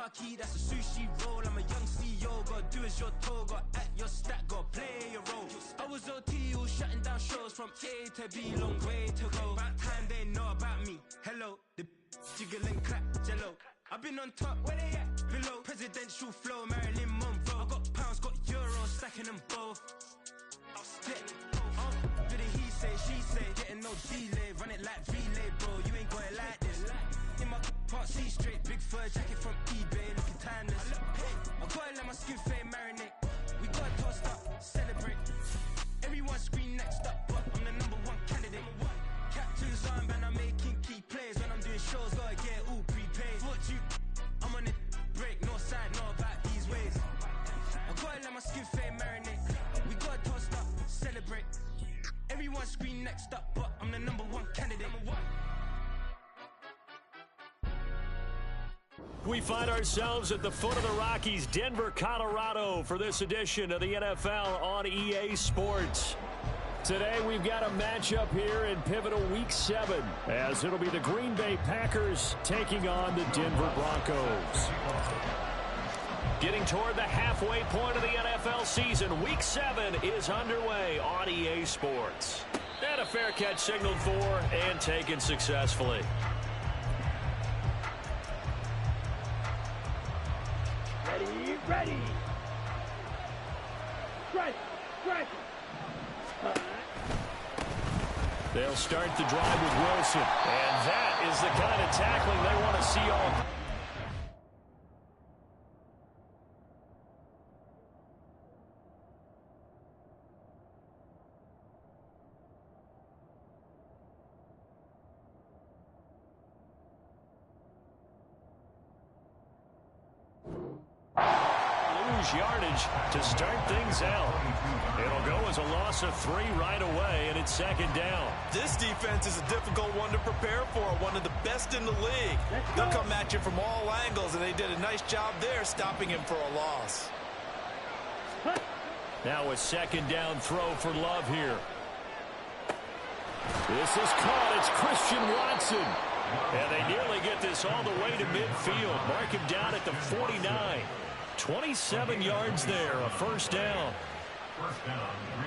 Rocky, that's a sushi roll. I'm a young CEO, gotta do as you're told. Gotta act your stat, gotta play your role. I was OT, all shutting down shows from A to B, long way to go. About time they know about me. Hello, the jiggle and clap, jello. I've been on top, where they at? Below, presidential flow, Marilyn Monroe. I got pounds, got euros, stacking them both. I'll stick. Did it he say, she say, getting no delay, run it like relay, bro. You ain't got it like this. In my part C straight, big fur jacket from eBay, looking timeless. I gotta let my skin fade marinate. We gotta toast up, celebrate. Everyone scream next up, but I'm the #1 candidate. Captain's armband, I'm making key plays. When I'm doing shows, gotta get all prepaid. What you? I'm on it, break, no side, no about these ways. I gotta let my skin fade marinate. We gotta toast up, celebrate. Everyone scream next up, but I'm the #1 candidate. We find ourselves at the foot of the Rockies, Denver, Colorado, for this edition of the NFL on EA Sports. Today we've got a matchup here in pivotal Week 7, as it'll be the Green Bay Packers taking on the Denver Broncos. Getting toward the halfway point of the NFL season, Week 7 is underway on EA Sports. And a fair catch signaled for and taken successfully. Ready. Strike. They'll start the drive with Wilson. And that is the kind of tackling they want to see all. Yardage to start things out. It'll go as a loss of 3 right away, and it's second down. This defense is a difficult one to prepare for, one of the best in the league. They'll come at you from all angles, and they did a nice job there stopping him for a loss. Now a second down throw for Love here. This is caught. It's Christian Watson. And they nearly get this all the way to midfield. Mark him down at the 49. 27 yards there, a first down.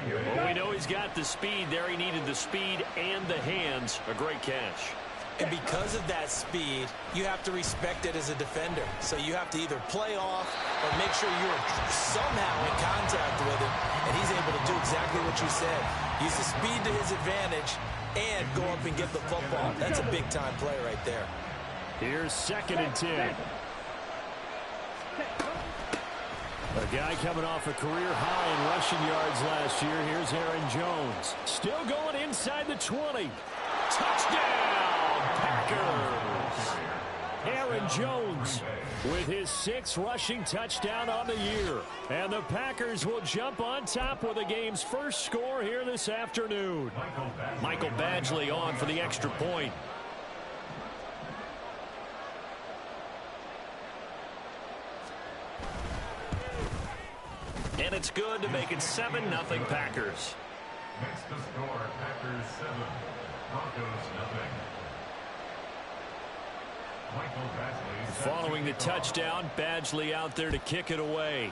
Well, we know he's got the speed there. He needed the speed and the hands. A great catch. And because of that speed, you have to respect it as a defender. So you have to either play off or make sure you're somehow in contact with him. And he's able to do exactly what you said. Use the speed to his advantage and go up and get the football. That's a big-time play right there. Here's 2nd and 10. A guy coming off a career high in rushing yards last year. Here's Aaron Jones. Still going inside the 20. Touchdown, Packers! Aaron Jones with his 6th rushing touchdown on the year. And the Packers will jump on top with the game's first score here this afternoon. Michael Badgley on for the extra point. And it's good to make it 7-0 Packers. Next to score, Packers 7, Broncos 0. Michael Badgley. Following the touchdown, Badgley out there to kick it away.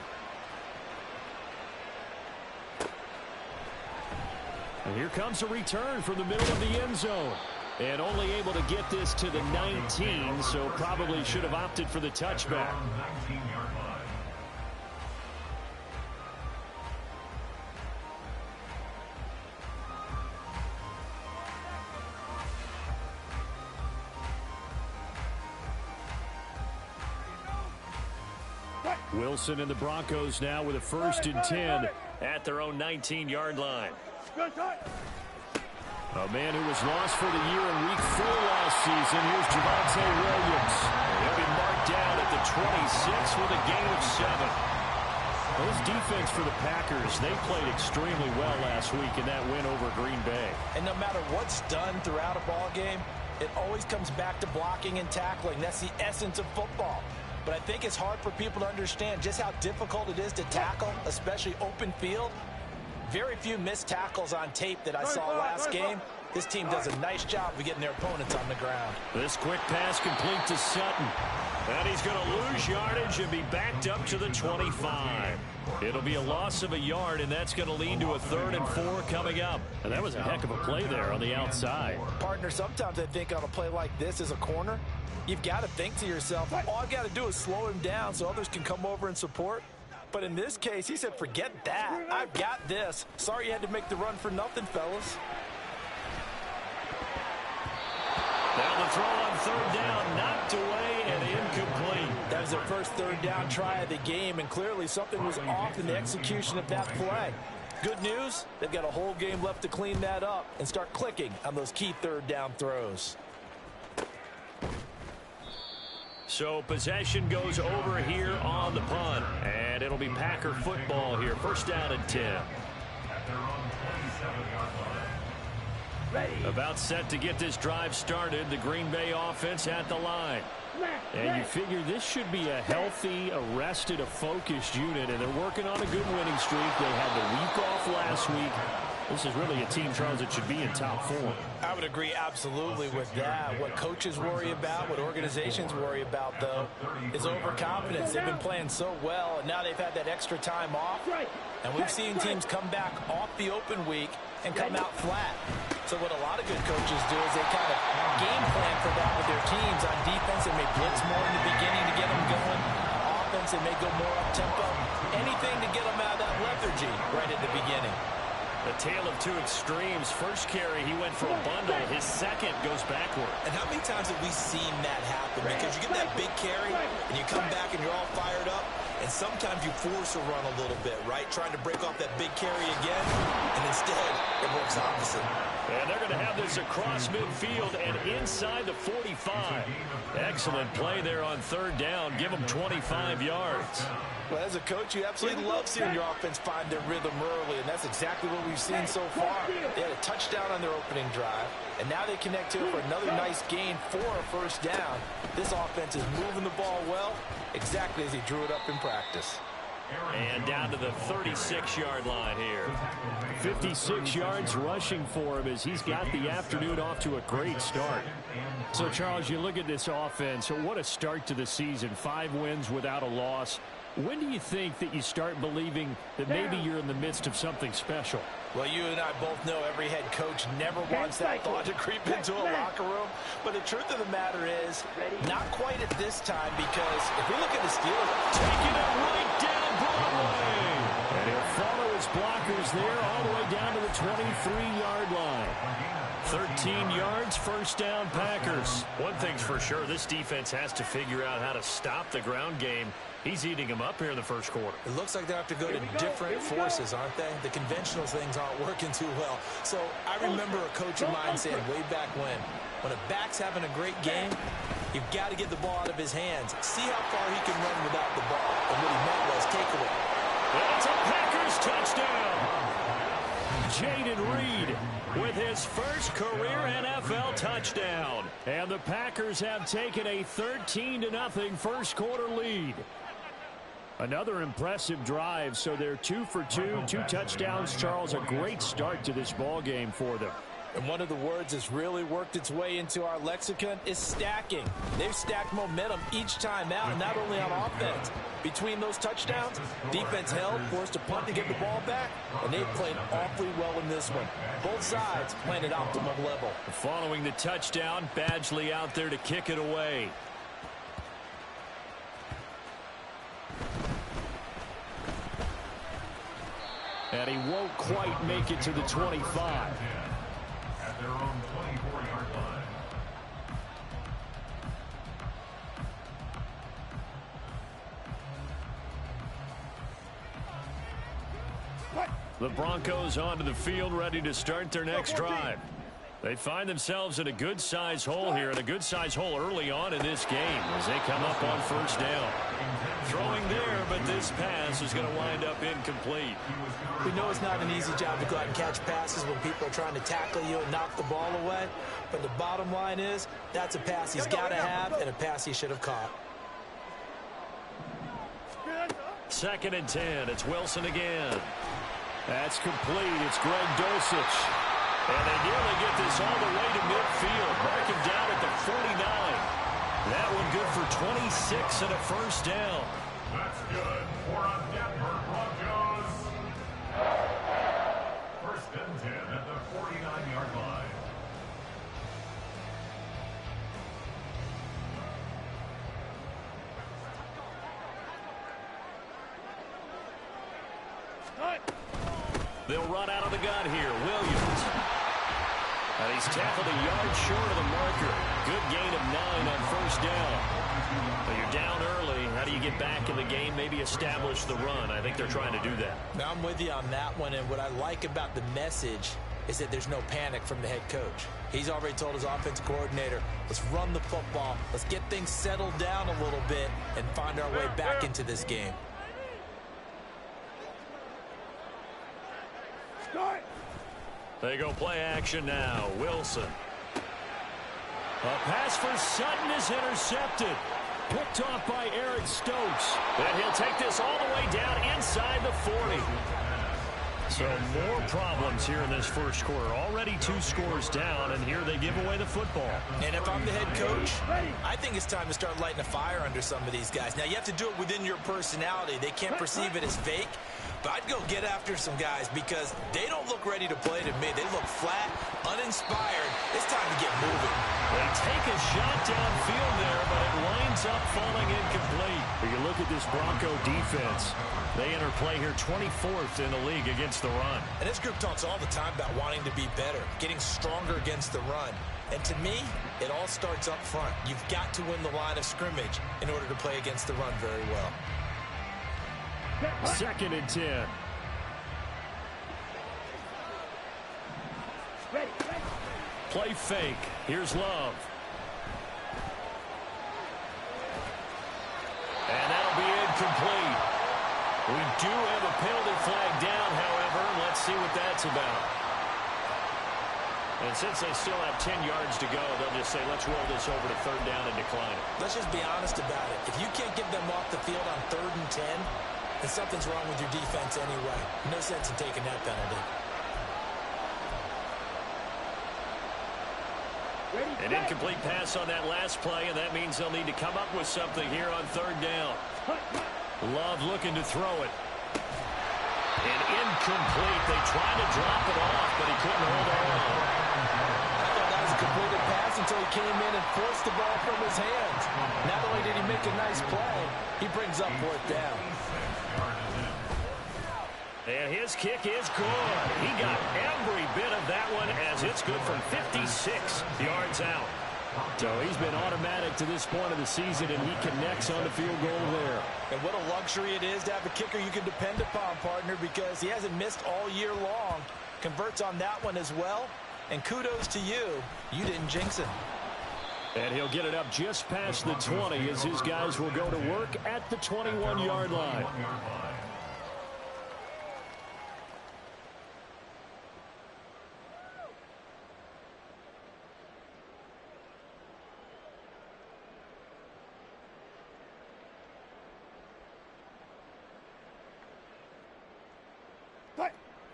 And here comes a return from the middle of the end zone. And only able to get this to the 19, so probably should have opted for the touchback. 19-yard line. Wilson and the Broncos now with a 1st and 10 at their own 19-yard line. A man who was lost for the year in Week 4 last season. Here's Javonte Williams. He'll be marked down at the 26 with a gain of 7. This defense for the Packers, they played extremely well last week in that win over Green Bay. And no matter what's done throughout a ball game, it always comes back to blocking and tackling. That's the essence of football. But I think it's hard for people to understand just how difficult it is to tackle, especially open field. Very few missed tackles on tape that I saw last game. This team does a nice job of getting their opponents on the ground. This quick pass complete to Sutton. And he's going to lose yardage and be backed up to the 25. It'll be a loss of a yard, and that's going to lead to a 3rd and 4 coming up. And that was a heck of a play there on the outside. Partner, sometimes I think on a play like this as a corner, you've got to think to yourself, all I've got to do is slow him down so others can come over and support. But in this case, he said, forget that. I've got this. Sorry you had to make the run for nothing, fellas. Now the throw on 3rd down, knocked away and incomplete. That was their first 3rd down try of the game, and clearly something was off in the execution of that play. Good news, they've got a whole game left to clean that up and start clicking on those key 3rd down throws. So possession goes over here on the punt, and it'll be Packer football here. 1st down and 10. At their own 27-yard line. Ready. About set to get this drive started. The Green Bay offense at the line. And you figure this should be a healthy, a rested, a focused unit, and they're working on a good winning streak. They had the week off last week. This is really a team, Charles, that should be in top form. I would agree absolutely with that. What coaches worry about, what organizations worry about, though, is overconfidence. They've been playing so well, and now they've had that extra time off. And we've seen teams come back off the open week and come out flat. So what a lot of good coaches do is they kind of game plan for that with their teams. On defense, they may blitz more in the beginning to get them going. Offense, they may go more up-tempo. Anything to get them out of that lethargy right at the beginning. A tale of two extremes. First carry, he went for a bundle. His second goes backward. And how many times have we seen that happen? Because you get that big carry, and you come back and you're all fired up, and sometimes you force a run a little bit, right? Trying to break off that big carry again, and instead, it works opposite. And they're going to have this across midfield and inside the 45. Excellent play there on 3rd down. Give them 25 yards. Well, as a coach, you absolutely love seeing your offense find their rhythm early, and that's exactly what we've seen so far. They had a touchdown on their opening drive, and now they connect here for another nice gain for a 1st down. This offense is moving the ball well, exactly as he drew it up in practice. And down to the 36-yard line here. 56 yards rushing for him as he's got the afternoon off to a great start. So, Charles, you look at this offense, what a start to the season. 5 wins without a loss. When do you think that you start believing that maybe you're in the midst of something special? Well, you and I both know every head coach never wants that thought to creep into a locker room. But the truth of the matter is, not quite at this time, because if we look at the Steelers, taking it right down Broadway. And he'll follow his blockers there all the way down to the 23-yard line. 13 yards, 1st down, Packers. One thing's for sure, this defense has to figure out how to stop the ground game. He's eating them up here in the 1st quarter. It looks like they have to go to different forces, aren't they? The conventional things aren't working too well. So I remember a coach of mine saying way back when a back's having a great game, you've got to get the ball out of his hands. See how far he can run without the ball. And what he meant was take away. That's a Packers touchdown. Jaden Reed with his first career NFL touchdown. And the Packers have taken a 13-0 1st quarter lead. Another impressive drive, so they're 2 for 2, 2 touchdowns. Charles, a great start to this ball game for them. And one of the words that's really worked its way into our lexicon is stacking. They've stacked momentum each time out, not only on offense. Between those touchdowns, defense held, forced a punt to get the ball back, and they've played awfully well in this one. Both sides playing at optimum level. Following the touchdown, Badgley out there to kick it away. And he won't quite make it to the 25. At their own 24-yard line. The Broncos onto the field, ready to start their next drive. They find themselves in a good-sized hole here, and a good-sized hole early on in this game as they come up on 1st down. Throwing there, but this pass is going to wind up incomplete. We know it's not an easy job to go out and catch passes when people are trying to tackle you and knock the ball away. But the bottom line is, that's a pass he's got to have and a pass he should have caught. 2nd and 10. It's Wilson again. That's complete. It's Greg Dulcich. And they nearly get this all the way to midfield. Mark him down at the 49. That one good for 26 and a first down. That's good for a Denver Broncos. First and 10 at the 49-yard line. They'll run out of the gun here. Williams. And he's tackled a yard short of the marker. Good gain of 9 on first down. But you're down early. How do you get back in the game? Maybe establish the run. I think they're trying to do that. Now, I'm with you on that one, and what I like about the message is that there's no panic from the head coach. He's already told his offensive coordinator, let's run the football, let's get things settled down a little bit and find our way back into this game. They go play action now. Wilson. A pass for Sutton is intercepted. Picked off by Eric Stokes. And he'll take this all the way down inside the 40. So more problems here in this first quarter. Already 2 scores down, and here they give away the football. And if I'm the head coach, I think it's time to start lighting a fire under some of these guys. Now, you have to do it within your personality. They can't perceive it as fake. But I'd go get after some guys because they don't look ready to play to me. They look flat, uninspired. It's time to get moving. They take a shot downfield there, but it winds up falling incomplete. If you look at this Bronco defense, they enter play here 24th in the league against the run. And this group talks all the time about wanting to be better, getting stronger against the run. And to me, it all starts up front. You've got to win the line of scrimmage in order to play against the run very well. 2nd and 10. Play fake. Here's Love. And that'll be incomplete. We do have a penalty flag down, however. Let's see what that's about. And since they still have 10 yards to go, they'll just say, let's roll this over to 3rd down and decline it. Let's just be honest about it. If you can't get them off the field on 3rd and 10, then something's wrong with your defense anyway. No sense in taking that penalty. An incomplete pass on that last play, and that means they'll need to come up with something here on 3rd down. Love looking to throw it. And incomplete. They tried to drop it off, but he couldn't hold on. I thought that was a completed pass until he came in and forced the ball from his hands. Not only did he make a nice play, he brings up 4th down. And his kick is good. He got every bit of that one as it's good from 56 yards out. So he's been automatic to this point of the season, and he connects on the field goal there. And what a luxury it is to have a kicker you can depend upon, partner, because he hasn't missed all year long. Converts on that one as well. And kudos to you. You didn't jinx him. And he'll get it up just past the 20 as his guys will go to work at the 21-yard line.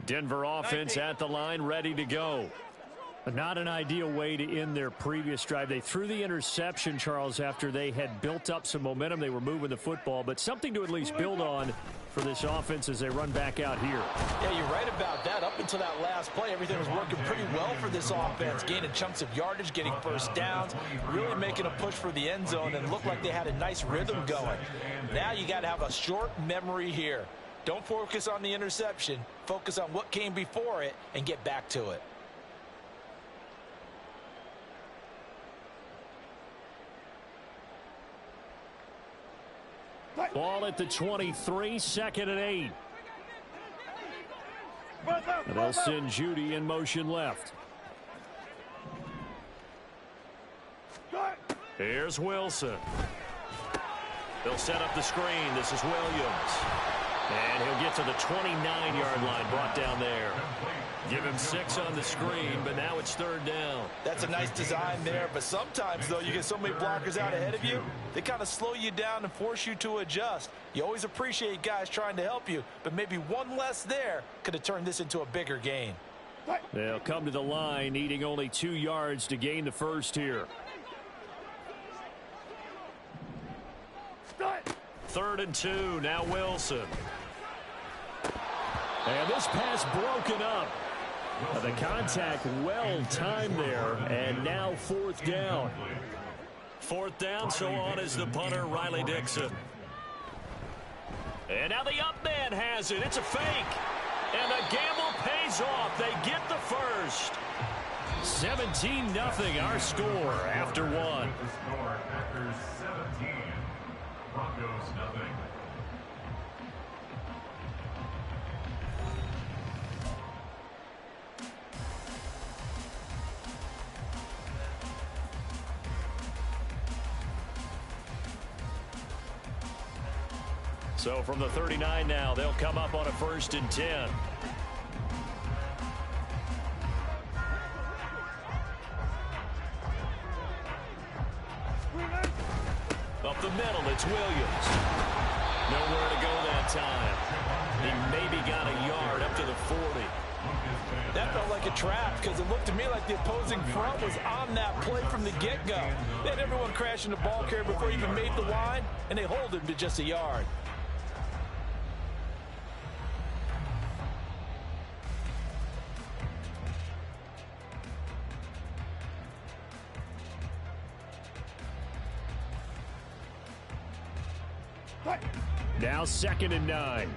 Denver offense at the line, ready to go. Not an ideal way to end their previous drive. They threw the interception, Charles, after they had built up some momentum. They were moving the football, but something to at least build on for this offense as they run back out here. Yeah, you're right about that. Up until that last play, everything was working pretty well for this offense, gaining chunks of yardage, getting first downs, really making a push for the end zone, and looked like they had a nice rhythm going. Now you got to have a short memory here. Don't focus on the interception. Focus on what came before it and get back to it. Ball at the 23, 2nd and 8. And they'll send Judy in motion left. Here's Wilson. They'll set up the screen. This is Williams. And he'll get to the 29-yard line, brought down there. Give him 6 on the screen, but now it's 3rd down. That's a nice design there, but sometimes, though, you get so many blockers out ahead of you, they kind of slow you down and force you to adjust. You always appreciate guys trying to help you, but maybe one less there could have turned this into a bigger gain. They'll come to the line, needing only 2 yards to gain the first here. 3rd and 2, now Wilson. And this pass broken up. The contact well timed there, and now 4th down. 4th down, so on is the punter, Riley Dixon. And now the up man has it. It's a fake. And the gamble pays off. They get the first. 17-0 our score after 1. The score, Packers 17, Broncos nothing. So from the 39 now, they'll come up on a 1st and 10. Up the middle, it's Williams. Nowhere to go that time. He maybe got a yard up to the 40. That felt like a trap because it looked to me like the opposing front was on that play from the get-go. They had everyone crashing the ball carrier before he even made the line, and they hold him to just a yard. Now 2nd and 9.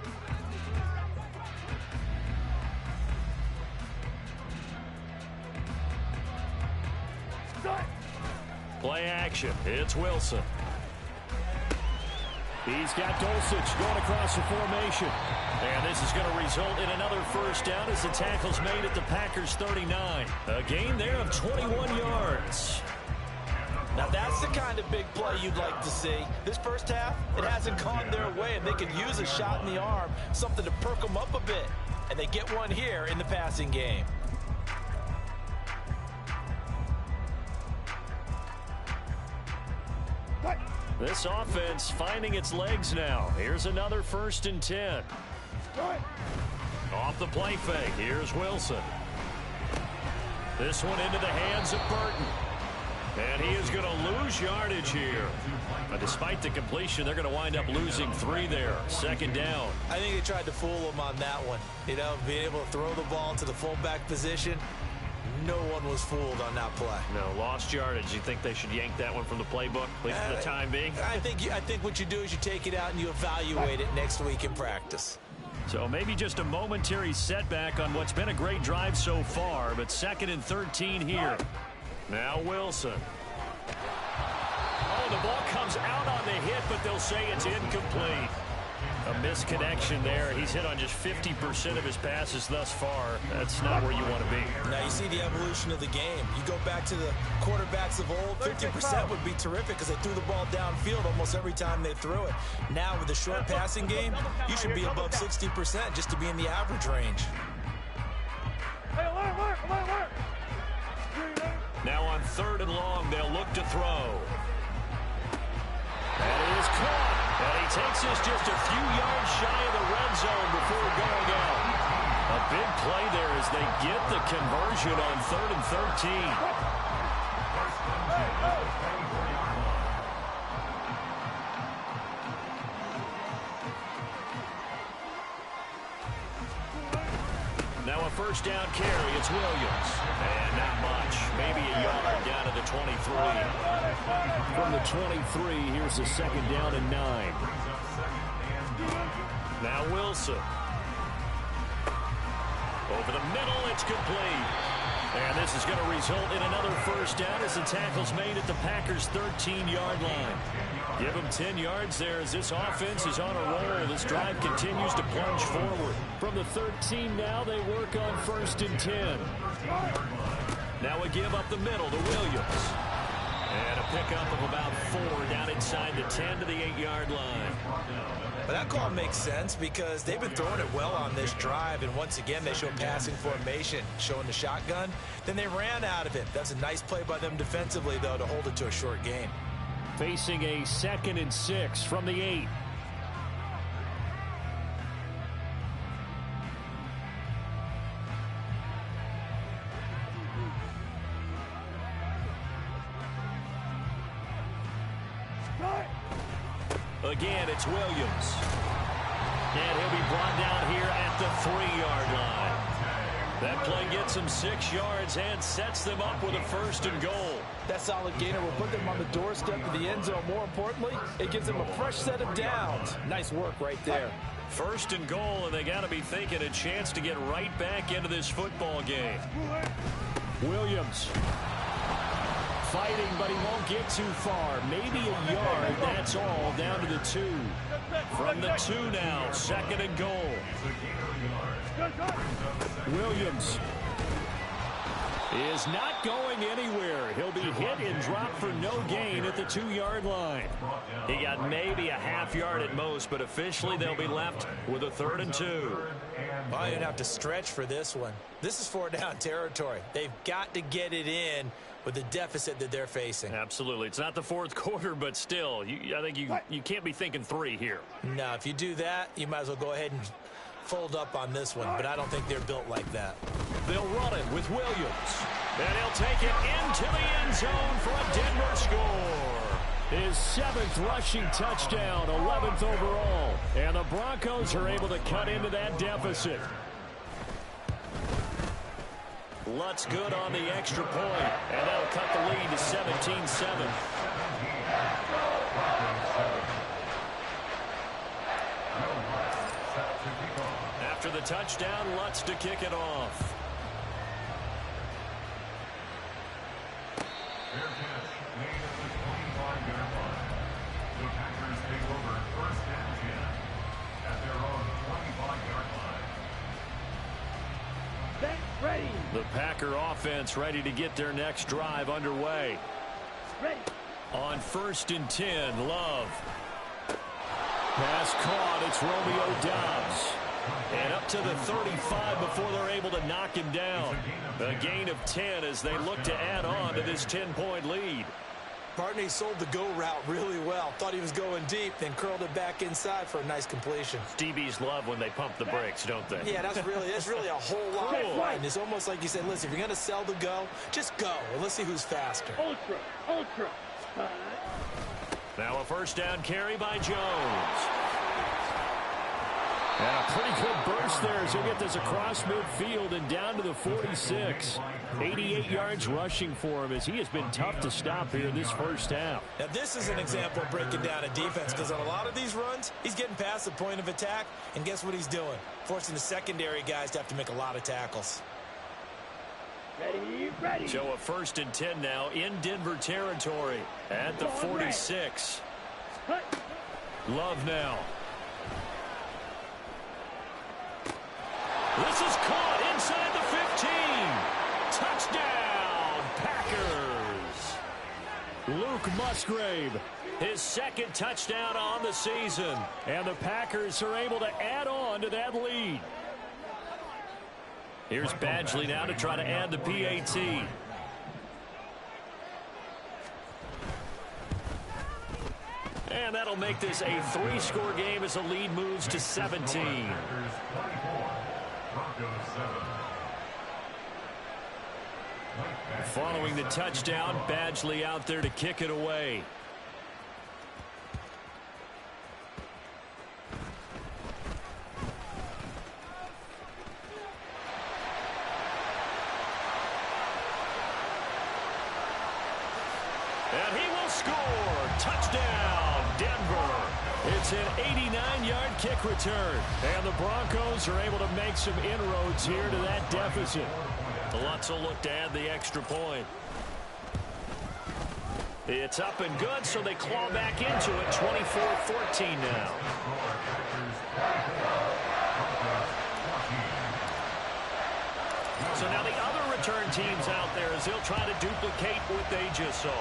Play action. It's Wilson. He's got Dulcich going across the formation. And this is going to result in another 1st down as the tackle's made at the Packers 39. A gain there of 21 yards. Now that's the kind of big play you'd like to see. This first half, it hasn't gone their way, and they could use a shot in the arm, something to perk them up a bit. And they get one here in the passing game. This offense finding its legs now. Here's another 1st and 10. Off the play fake. Here's Wilson. This one into the hands of Burton. And he is going to lose yardage here. But despite the completion, they're going to wind up losing 3 there. 2nd down. I think they tried to fool him on that one. You know, being able to throw the ball to the fullback position. No one was fooled on that play. No, lost yardage. You think they should yank that one from the playbook, at least for the time being? I think what you do is you take it out and you evaluate it next week in practice. So maybe just a momentary setback on what's been a great drive so far, but 2nd and 13 here. Now Wilson. Oh, the ball comes out on the hit, but they'll say it's incomplete. A misconnection there. He's hit on just 50% of his passes thus far. That's not where you want to be. Now you see the evolution of the game. You go back to the quarterbacks of old, 50% would be terrific because they threw the ball downfield almost every time they threw it. Now with the short passing game, you should be above 60% just to be in the average range. Now on 3rd and long, they'll look to throw. And it is caught. And he takes us just a few yards shy of the red zone before going out. A big play there as they get the conversion on 3rd and 13. Now a 1st down carry. It's Williams. And not much. Maybe a yard down to the 23. From the 23, here's the 2nd down and 9. Now Wilson. Over the middle, it's complete. And this is going to result in another 1st down as the tackle's made at the Packers' 13-yard line. Give them 10 yards there as this offense is on a roll. This drive continues to plunge forward. From the 13 now, they work on 1st and 10. Now a give up the middle to Williams. And a pickup of about 4 down inside the 10 to the 8-yard line. But that call makes sense because they've been throwing it well on this drive, and once again they show passing formation, showing the shotgun. Then they ran out of it. That's a nice play by them defensively, though, to hold it to a short gain. Facing a 2nd and 6 from the 8. Again, it's Williams. And he'll be brought down here at the 3-yard line. That play gets them 6 yards and sets them up with a 1st and goal. That solid gainer will put them on the doorstep of the end zone. More importantly, it gives them a fresh set of downs. Nice work right there. 1st and goal, and they got to be thinking a chance to get right back into this football game. Williams fighting, but he won't get too far. Maybe a yard, that's all, down to the 2. From the 2 now, 2nd and goal. Williams is not going anywhere. He'll be hit and dropped for no gain at the 2-yard line. He got maybe a half yard at most, but officially they'll be left with a 3rd and 2. Well, you're going to have to stretch for this one. This is 4-down territory. They've got to get it in with the deficit that they're facing. Absolutely. It's not the 4th quarter, but still, I think you can't be thinking 3 here. No, if you do that, you might as well go ahead and fold up on this one, but I don't think they're built like that. They'll run it with Williams, and he'll take it into the end zone for a Denver score. His 7th rushing touchdown, 11th overall, and the Broncos are able to cut into that deficit. Lutz good on the extra point, and that'll cut the lead to 17-7. After the touchdown, Lutz to kick it off. Fair catch made at the 25-yard line. The Packers take over 1st and 10 at their own 25-yard line. Set, ready. The Packer offense ready to get their next drive underway. Ready. On 1st and 10, Love. Pass caught. It's Romeo Doubs. And up to the 35 before they're able to knock him down. A gain of 10 as they look to add on to this 10-point lead. Bartney sold the go route really well. Thought he was going deep, then curled it back inside for a nice completion. DBs love when they pump the brakes, don't they? Yeah, that's really a whole lot of fun. It's almost like you said, listen, if you're going to sell the go, just go. And let's see who's faster. Ultra. Now a 1st down carry by Jones. And a pretty good burst there as he'll get this across midfield and down to the 46. 88 yards rushing for him as he has been tough to stop here in this 1st half. Now this is an example of breaking down a defense, because on a lot of these runs, he's getting past the point of attack, and guess what he's doing? Forcing the secondary guys to have to make a lot of tackles. Ready. So a 1st and 10 now in Denver territory at the 46. Love now. This is caught inside the 15. Touchdown, Packers. Luke Musgrave, his 2nd touchdown on the season. And the Packers are able to add on to that lead. Here's Badgley now to try to add the PAT. And that'll make this a 3-score game as the lead moves to 17. Following the touchdown, Badgley out there to kick it away. And he will score. Touchdown, Denver. It's an 89-yard kick return. And the Broncos are able to make some inroads here to that deficit. Lutz will look to add the extra point. It's up and good, so they claw back into it. 24-14 now. So now the other return teams out there as they'll try to duplicate what they just saw.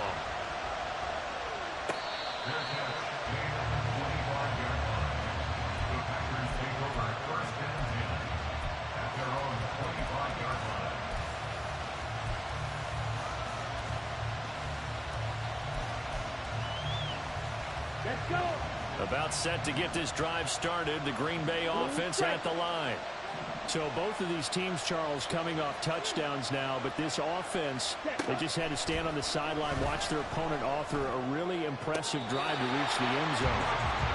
Let's go. About set to get this drive started. The Green Bay offense at the line. So both of these teams, Charles, coming off touchdowns now, but this offense, they just had to stand on the sideline, watch their opponent author a really impressive drive to reach the end zone.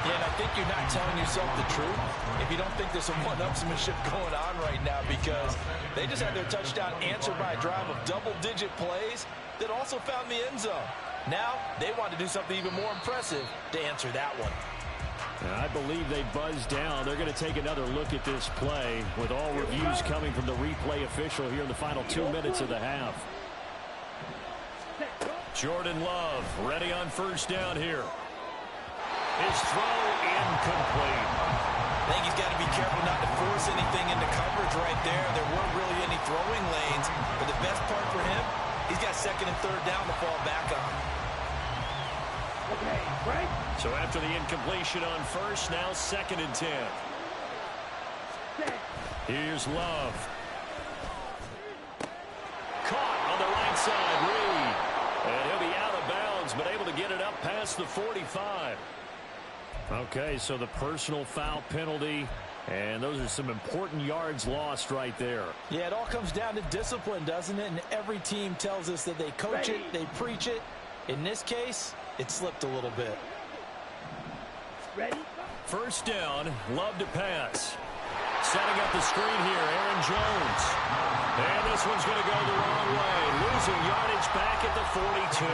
Yeah, and I think you're not telling yourself the truth if you don't think there's some one-upsmanship going on right now, because they just had their touchdown answered by a drive of double-digit plays that also found the end zone. Now they want to do something even more impressive to answer that one. I believe they buzzed down. They're going to take another look at this play with all reviews coming from the replay official here in the final 2 minutes of the half. Jordan Love ready on first down here. His throw incomplete. I think he's got to be careful not to force anything into coverage right there. There weren't really any throwing lanes, but the best part for him, he's got second and third down to fall back on. Okay, right? So after the incompletion on first, now second and 10. Here's Love. Caught on the right side, Reed. And he'll be out of bounds, but able to get it up past the 45. Okay, so the personal foul penalty, and those are some important yards lost right there. Yeah, it all comes down to discipline, doesn't it? And every team tells us that they coach it, they preach it. In this case, it slipped a little bit. Ready? First down, Love to pass. Setting up the screen here, Aaron Jones. And this one's going to go the wrong way. Losing yardage back at the 42.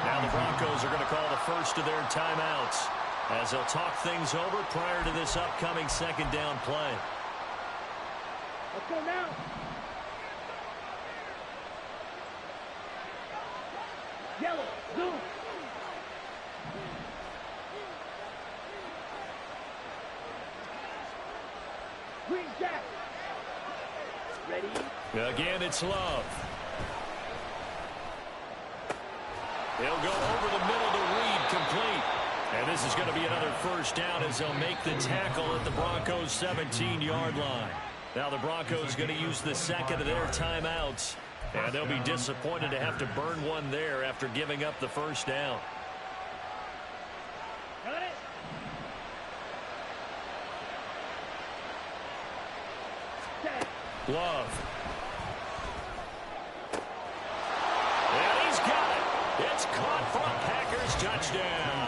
Now the Broncos are going to call the first of their timeouts as they'll talk things over prior to this upcoming second down play. Let's go now. Yellow, blue. Green jack. Ready? Again, it's Love. He'll go over the middle to Reed, complete. And this is going to be another first down as they'll make the tackle at the Broncos' 17-yard line. Now the Broncos going to use the second of their timeouts. And they'll be disappointed to have to burn one there after giving up the first down. Got it. Set. Love. And he's got it. It's caught for a Packers touchdown.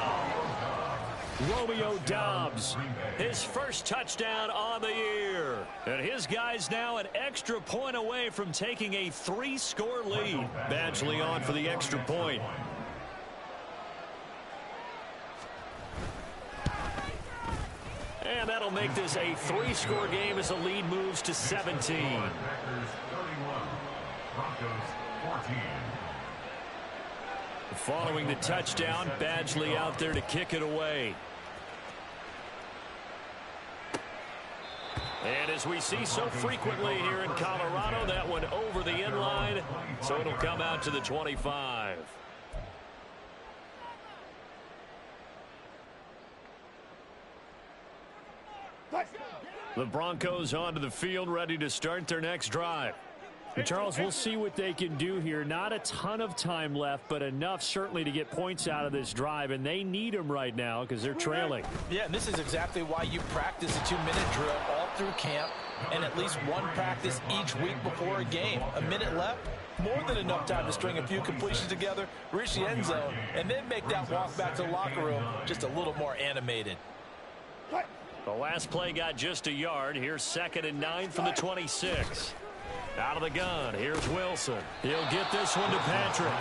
Romeo Doubs, his first touchdown on the year. And his guys now an extra point away from taking a 3-score lead. Badgley on for the extra point. And that'll make this a 3-score game as the lead moves to 17. Packers 31, Broncos 14. Following the touchdown, Badgley out there to kick it away. And as we see so frequently here in Colorado, that one over the end line, so it'll come out to the 25. The Broncos onto the field, ready to start their next drive. And Charles, we'll see what they can do here. Not a ton of time left, but enough certainly to get points out of this drive, and they need them right now because they're trailing. Yeah, and this is exactly why you practice a 2-minute drill all through camp and at least one practice each week before a game. A minute left, more than enough time to string a few completions together, reach the end zone, and then make that walk back to the locker room just a little more animated. The last play got just a yard. Here's 2nd and 9 from the 26. Out of the gun, here's Wilson. He'll get this one to Patrick.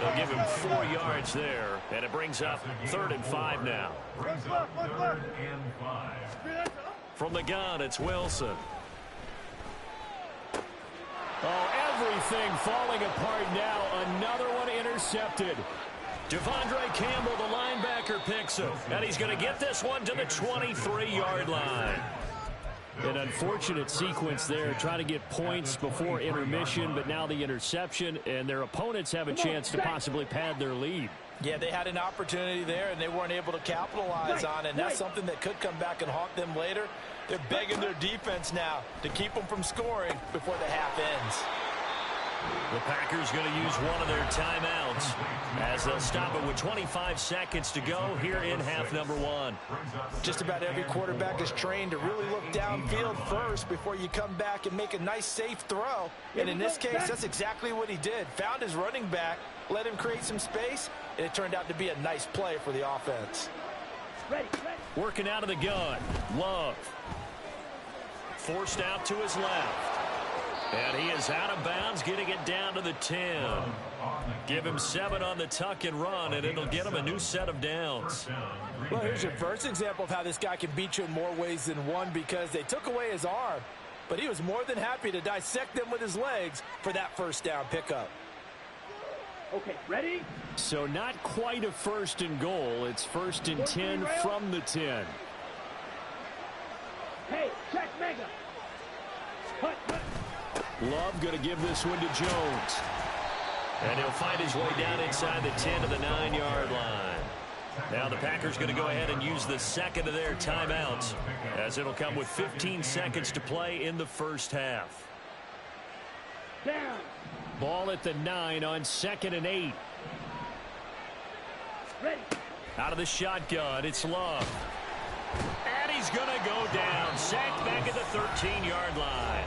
They'll give him 4 yards there, and it brings up 3rd and 5 now. Brings up 3rd and 5. From the gun, it's Wilson. Oh, everything falling apart now. Another one intercepted. Devondre Campbell, the linebacker, picks him, and he's going to get this one to the 23-yard line. An unfortunate sequence there, trying to get points before intermission, but now the interception, and their opponents have a chance to possibly pad their lead. Yeah, they had an opportunity there, and they weren't able to capitalize on it, and that's something that could come back and haunt them later. They're begging their defense now to keep them from scoring before the half ends. The Packers going to use one of their timeouts as they'll stop it with 25 seconds to go here in half number one. Just about every quarterback is trained to really look downfield first before you come back and make a nice, safe throw. And in this case, that's exactly what he did. Found his running back, let him create some space, and it turned out to be a nice play for the offense. Working out of the gun, Love. Forced out to his left. And he is out of bounds, getting it down to the 10. Give him 7 on the tuck and run, and it'll get him a new set of downs. Well, here's your first example of how this guy can beat you in more ways than one, because they took away his arm, but he was more than happy to dissect them with his legs for that first down pickup. Okay, ready? So not quite a first and goal. It's first and 10 from the 10. Hey, check mega. Hut. Love going to give this one to Jones. And he'll find his way down inside the 10 to the 9-yard line. Now the Packers going to go ahead and use the second of their timeouts, as it'll come with 15 seconds to play in the first half. Down. Ball at the 9 on 2nd and 8. Ready. Out of the shotgun, it's Love. And he's going to go down. Sacked back at the 13-yard line.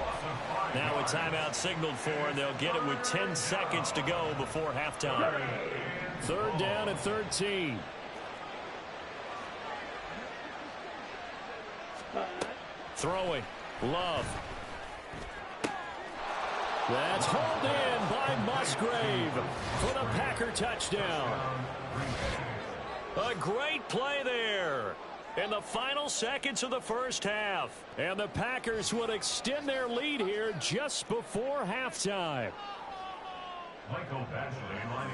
Now a timeout signaled for, and they'll get it with 10 seconds to go before halftime. 3rd down and 13. Throwing. Love. That's hauled in by Musgrave for the Packer touchdown. A great play there in the final seconds of the first half. And the Packers would extend their lead here just before halftime.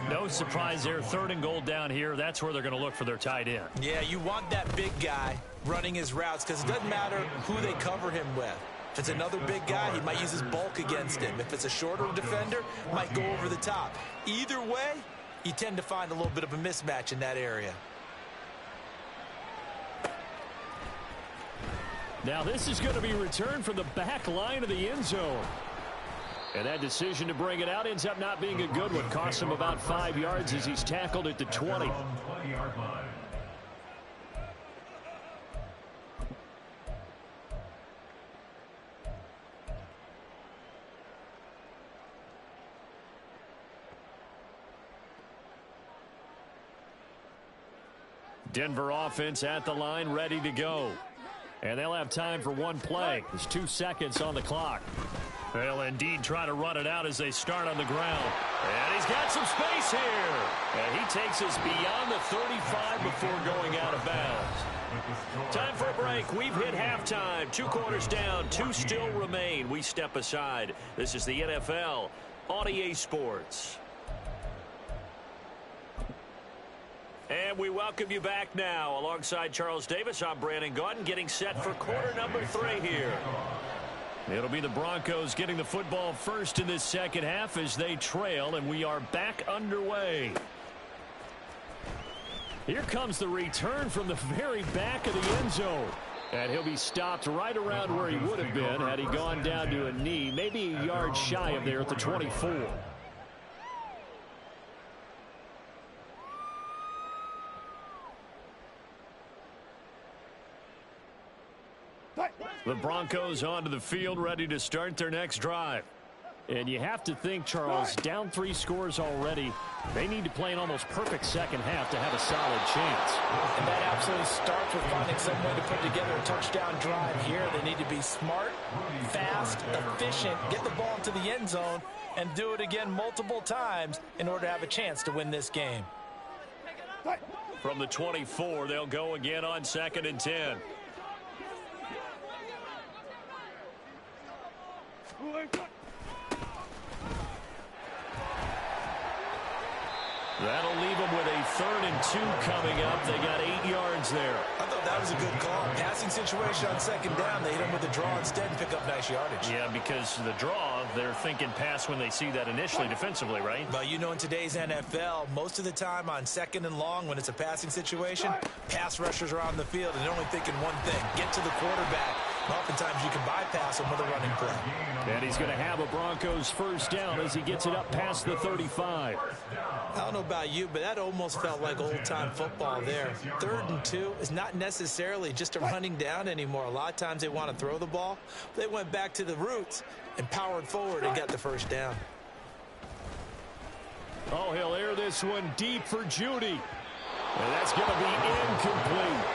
No surprise there. 3rd and goal down here. That's where they're going to look for their tight end. Yeah, you want that big guy running his routes, because it doesn't matter who they cover him with. If it's another big guy, he might use his bulk against him. If it's a shorter defender, might go over the top. Either way, you tend to find a little bit of a mismatch in that area. Now this is going to be returned from the back line of the end zone. And that decision to bring it out ends up not being a good one. Costs him about 5 yards as he's tackled at the 20. Denver offense at the line, ready to go. And they'll have time for one play. There's 2 seconds on the clock. They'll indeed try to run it out as they start on the ground. And he's got some space here. And he takes us beyond the 35 before going out of bounds. Time for a break. We've hit halftime. 2 quarters down. 2 still remain. We step aside. This is the NFL on EA Sports. And we welcome you back now. Alongside Charles Davis, I'm Brandon Gaudin, getting set for quarter number 3 here. It'll be the Broncos getting the football first in this second half as they trail, and we are back underway. Here comes the return from the very back of the end zone. And he'll be stopped right around where he would have been had he gone down to a knee, maybe a yard shy of there at the 24. The Broncos onto the field, ready to start their next drive. And you have to think, Charles, down 3 scores already. They need to play an almost perfect second half to have a solid chance. And that absolutely starts with finding some way to put together a touchdown drive here. They need to be smart, fast, efficient, get the ball into the end zone, and do it again multiple times in order to have a chance to win this game. From the 24, they'll go again on 2nd and 10. That'll leave them with a 3rd and 2 coming up. They got 8 yards there. I thought that was a good call. Passing situation on 2nd down. They hit him with a draw instead and pick up nice yardage. Yeah, because the draw, they're thinking pass when they see that initially defensively, right? But you know, in today's NFL, most of the time on 2nd and long, when it's a passing situation, pass rushers are on the field and they're only thinking one thing: get to the quarterback Oftentimes you can bypass them with a running play. And he's going to have a Broncos first down as he gets it up past the 35. I don't know about you, but that almost felt like old-time football there. 3rd and 2 is not necessarily just a running down anymore. A lot of times they want to throw the ball. They went back to the roots and powered forward and got the first down. Oh, he'll air this one deep for Judy. And that's going to be incomplete.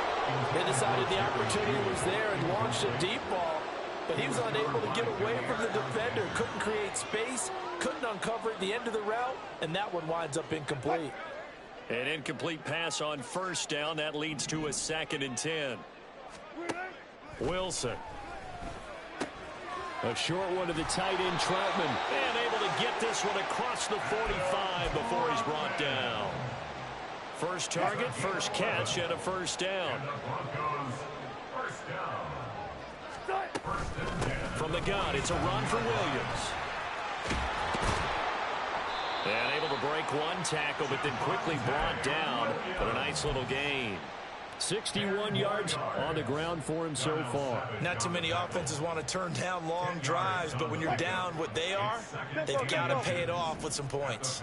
They decided the opportunity was there and launched a deep ball, but he was unable to get away from the defender. Couldn't create space, couldn't uncover at the end of the route, and that one winds up incomplete. An incomplete pass on first down. That leads to a 2nd and 10. Wilson. A short one to the tight end, Troutman. And able to get this one across the 45 before he's brought down. First target, first catch, and a first down. From the gun, it's a run for Williams. And able to break one tackle, but then quickly brought down. But a nice little gain. 61 yards on the ground for him so far. Not too many offenses want to turn down long drives, but when you're down what they are, they've got to pay it off with some points.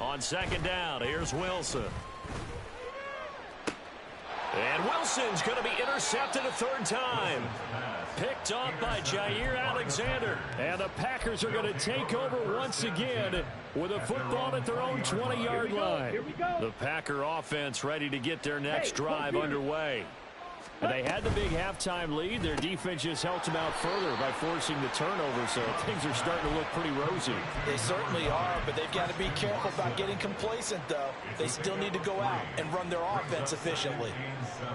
On 2nd down, here's Wilson. And Wilson's going to be intercepted a 3rd time. Picked off by Jair Alexander. And the Packers are going to take over once again with a football at their own 20-yard line. The Packer offense ready to get their next drive underway. And they had the big halftime lead. Their defense just helped them out further by forcing the turnover, so things are starting to look pretty rosy. They certainly are, but they've got to be careful about getting complacent, though. They still need to go out and run their offense efficiently.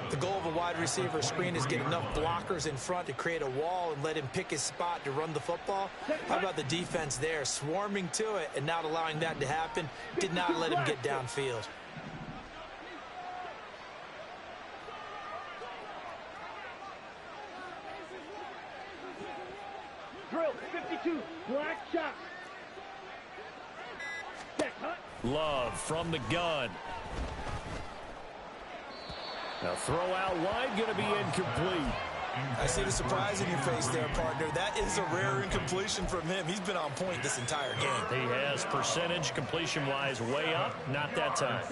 The goal of a wide receiver screen is get enough blockers in front to create a wall and let him pick his spot to run the football. How about the defense there, swarming to it and not allowing that to happen? Did not let him get downfield. Drill 52, black shot. Check, huh? Love from the gun. Now throw out wide, going to be incomplete. I see the surprise in your face there, partner. That is a rare incompletion from him. He's been on point this entire game. He has percentage completion-wise way up, not that time.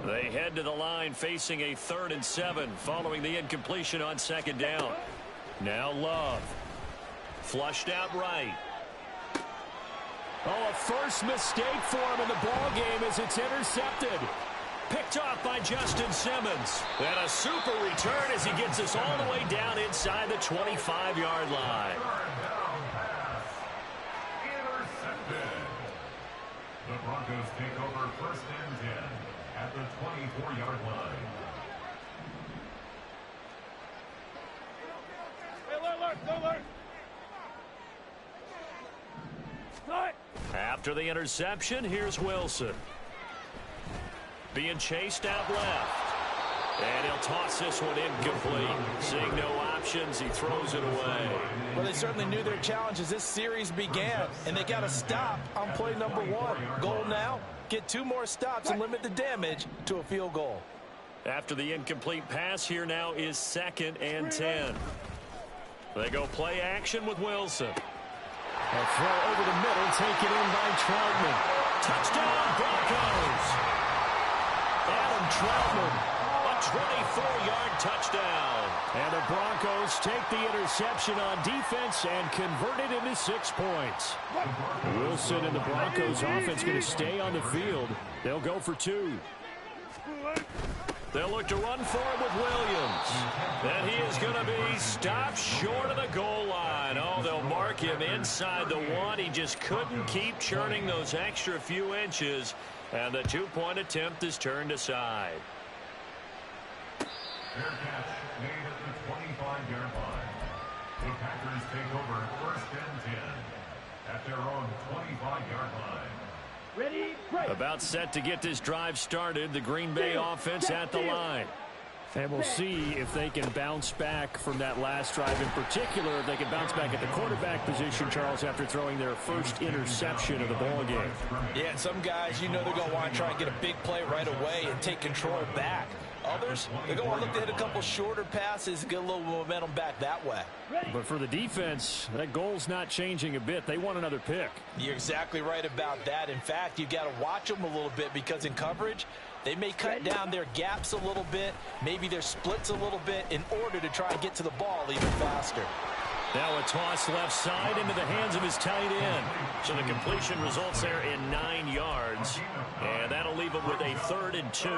They head to the line facing a 3rd and 7 following the incompletion on 2nd down. Now Love. Flushed out right. Oh, a first mistake for him in the ball game as it's intercepted. Picked off by Justin Simmons. And a super return as he gets us all the way down inside the 25-yard line. Intercepted. The Broncos take over 1st and 10 at the 24-yard line. Hey, alert. After the interception, here's Wilson. Being chased out left. And he'll toss this one incomplete. Seeing no options, he throws it away. Well, they certainly knew their challenge as this series began, and they got to stop on play number 1. Goal now, get 2 more stops and limit the damage to a field goal. After the incomplete pass, here now is 2nd and 10. They go play action with Wilson. A throw over the middle, taken in by Troutman. Touchdown, Broncos! Adam Troutman, a 24-yard touchdown. And the Broncos take the interception on defense and convert it into 6 points. Wilson and the Broncos offense going to stay on the field. They'll go for 2. They'll look to run for it with Williams. And he is going to be stopped short of the goal line. Oh, they'll mark him inside the 1. He just couldn't keep churning those extra few inches. And the 2-point attempt is turned aside. Fair catch made at the 25-yard line. The Packers take over 1st and 10 at their own 25-yard line. Ready, break. About set to get this drive started. The Green Bay offense at the line. And we'll see if they can bounce back from that last drive in particular. If they can bounce back at the quarterback position, Charles, after throwing their first interception of the ball game. Yeah, and some guys, you know they're going to want to try and get a big play right away and take control back. Others, they're going to look to hit a couple shorter passes, get a little momentum back that way. But for the defense, that goal's not changing a bit. They want another pick. You're exactly right about that. In fact, you got to watch them a little bit because in coverage, they may cut down their gaps a little bit, maybe their splits a little bit in order to try and get to the ball even faster. Now a toss left side into the hands of his tight end. So the completion results there in 9 yards. And that'll leave him with a 3rd and 2.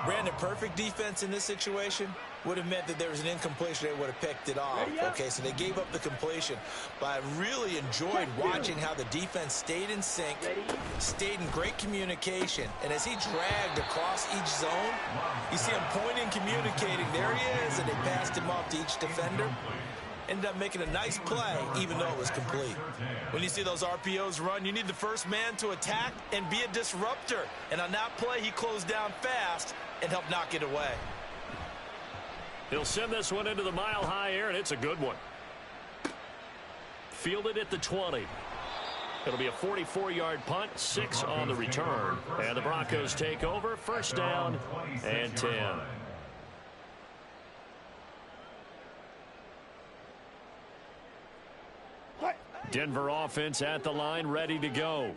Brandon, perfect defense in this situation would have meant that there was an incompletion. They would have picked it off. Okay, so they gave up the completion. But I really enjoyed watching how the defense stayed in sync, stayed in great communication. And as he dragged across each zone, you see him pointing, communicating. There he is, and they passed him off to each defender. Ended up making a nice play, even though it was complete. When you see those RPOs run, you need the first man to attack and be a disruptor. And on that play, he closed down fast and helped knock it away. He'll send this one into the mile-high air, and it's a good one. Fielded at the 20. It'll be a 44-yard punt, 6 on the return. And the Broncos take over, 1st down and 10. Denver offense at the line, ready to go.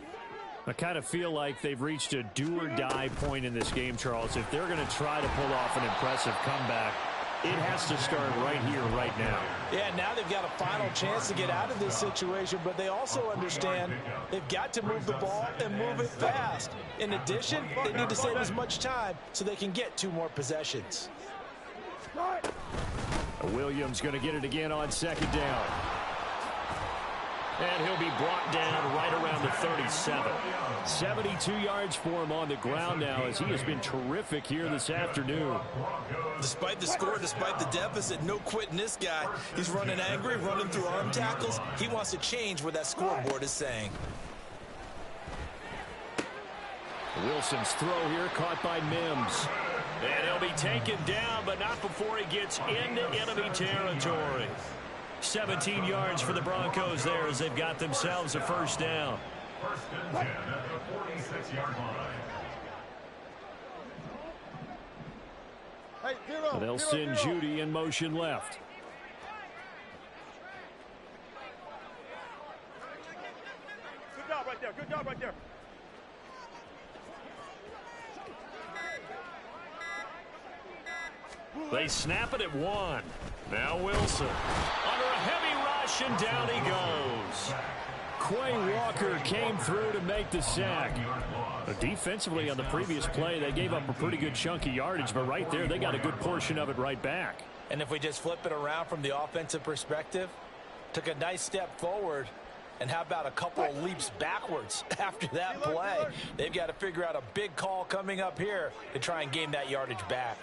I kind of feel like they've reached a do-or-die point in this game, Charles. If they're going to try to pull off an impressive comeback, it has to start right here, right now. Yeah, now they've got a final chance to get out of this situation, but they also understand they've got to move the ball and move it fast. In addition, they need to save as much time so they can get 2 more possessions. Williams going to get it again on 2nd down. And he'll be brought down right around the 37. 72 yards for him on the ground now as he has been terrific here this afternoon. Despite the score, despite the deficit, no quitting this guy. He's running angry, running through arm tackles. He wants to change what that scoreboard is saying. Wilson's throw here caught by Mims. And he'll be taken down, but not before he gets into enemy territory. 17 yards for the Broncos there as they've got themselves a 1st down. 1st and 10 at the 46-yard line. They'll send Judy in motion left. Good job right there. Good job right there. They snap it at 1. Now Wilson under a heavy rush, and down he goes. Quay Walker came through to make the sack. Defensively on the previous play, they gave up a pretty good chunk of yardage, but right there they got a good portion of it right back. And if we just flip it around from the offensive perspective, took a nice step forward, and how about a couple of leaps backwards after that play? They've got to figure out a big call coming up here to try and gain that yardage back.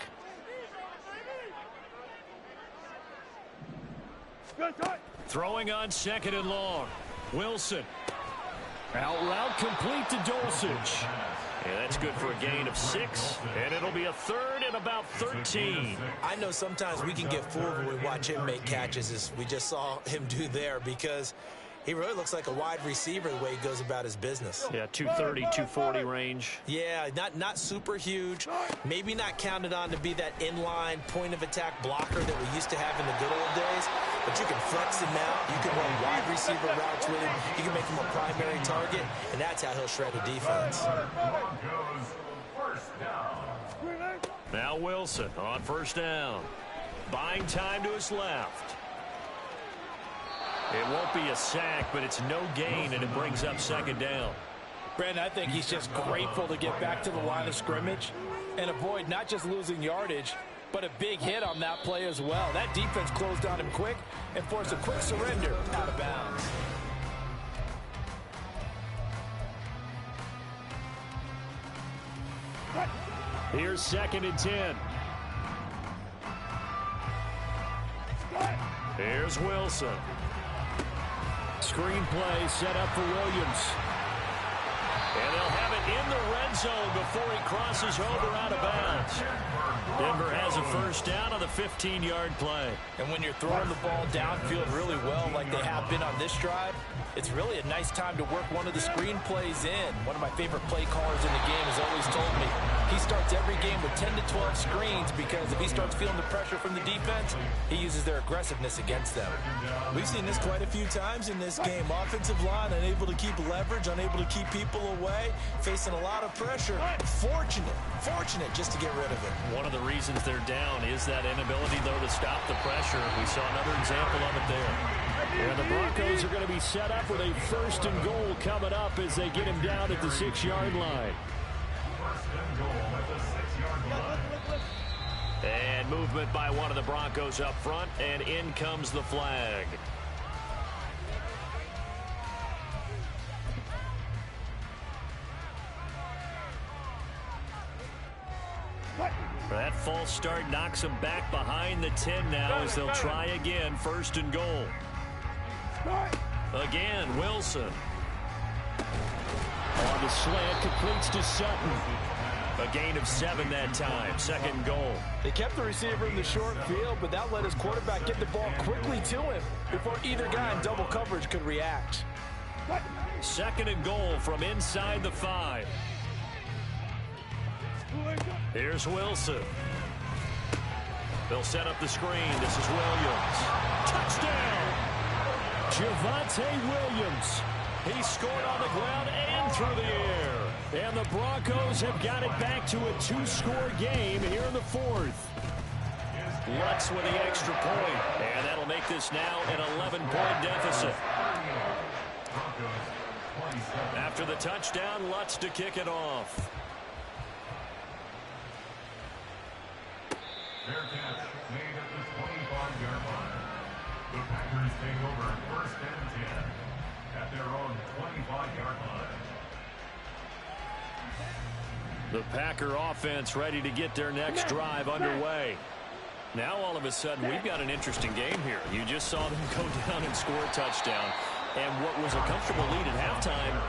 Throwing on 2nd and long. Wilson. Out route complete to Dulcich. And that's good for a gain of 6. And it'll be a 3rd and about 13. I know sometimes we can get fooled when we watch him make catches, as we just saw him do there, because he really looks like a wide receiver the way he goes about his business. Yeah, 230, 240 range. Yeah, not super huge. Maybe not counted on to be that inline point-of-attack blocker that we used to have in the good old days. But you can flex him out. You can run wide receiver routes with him. You can make him a primary target, and that's how he'll shred a defense. Now Wilson on 1st down. Buying time to his left. It won't be a sack, but it's no gain, and it brings up 2nd down. Brandon, I think he's just grateful to get back to the line of scrimmage and avoid not just losing yardage, but a big hit on that play as well. That defense closed on him quick and forced a quick surrender out of bounds. Here's 2nd and 10. Here's Wilson. Screen play set up for Williams. And they'll have it in the red zone before he crosses over out of bounds. Denver has a 1st down on the 15-yard play. And when you're throwing the ball downfield really well like they have been on this drive, it's really a nice time to work one of the screen plays in. One of my favorite play callers in the game has always told me he starts every game with 10 to 12 screens because if he starts feeling the pressure from the defense, he uses their aggressiveness against them. We've seen this quite a few times in this game. Offensive line unable to keep leverage, unable to keep people away, facing a lot of pressure. Fortunate just to get rid of it. One of the reasons they're down is that inability, though, to stop the pressure. We saw another example of it there. And the Broncos are going to be set up with a 1st and goal coming up as they get him down at the 6-yard line. And movement by one of the Broncos up front, and in comes the flag. That false start knocks them back behind the 10 now as they'll try again, 1st and goal. Again, Wilson. On the slant, completes to Sutton. A gain of 7 that time, 2nd goal. They kept the receiver in the short field, but that let his quarterback get the ball quickly to him before either guy in double coverage could react. 2nd and goal from inside the 5. Here's Wilson. They'll set up the screen. This is Williams. Touchdown! Javonte Williams. He scored on the ground and through the air. And the Broncos have got it back to a 2-score game here in the 4th. Lutz with the extra point. And that'll make this now an 11-point deficit. After the touchdown, Lutz to kick it off. Fair catch made at the 25-yard line. The Packers take over 1st and 10 at their own 25-yard line. The Packer offense ready to get their next drive underway. Now all of a sudden we've got an interesting game here. You just saw them go down and score a touchdown. And what was a comfortable lead at halftime,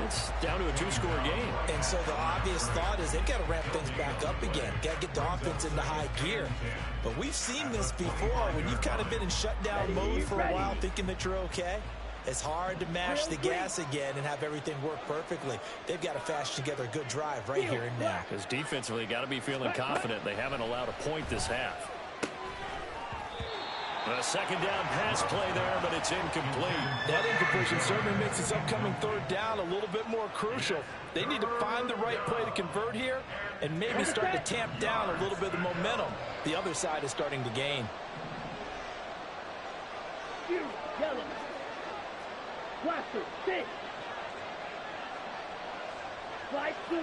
it's down to a 2-score game. And so the obvious thought is they've got to ramp things back up again. Got to get the offense into high gear. But we've seen this before when you've kind of been in shutdown mode for a while thinking that you're okay. It's hard to mash the gas again and have everything work perfectly. They've got to fashion together a good drive right here and now. Because defensively, got to be feeling confident. They haven't allowed a point this half. A 2nd down pass play there, but it's incomplete. That incompletion certainly makes this upcoming 3rd down a little bit more crucial. They need to find the right play to convert here and maybe start to tamp down a little bit of the momentum the other side is starting to gain. Blaster, 6. Slide 2.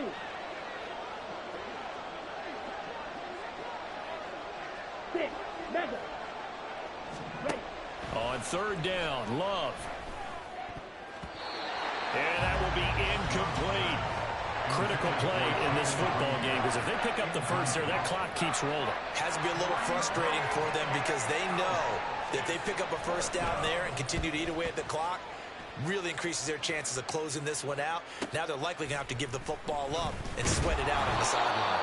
Six. Mega. Ready. On 3rd down, Love. And that will be incomplete. Critical play in this football game because if they pick up the 1st there, that clock keeps rolling. Has to be a little frustrating for them because they know that if they pick up a 1st down there and continue to eat away at the clock, really increases their chances of closing this one out. Now they're likely going to have to give the football up and sweat it out on the sideline.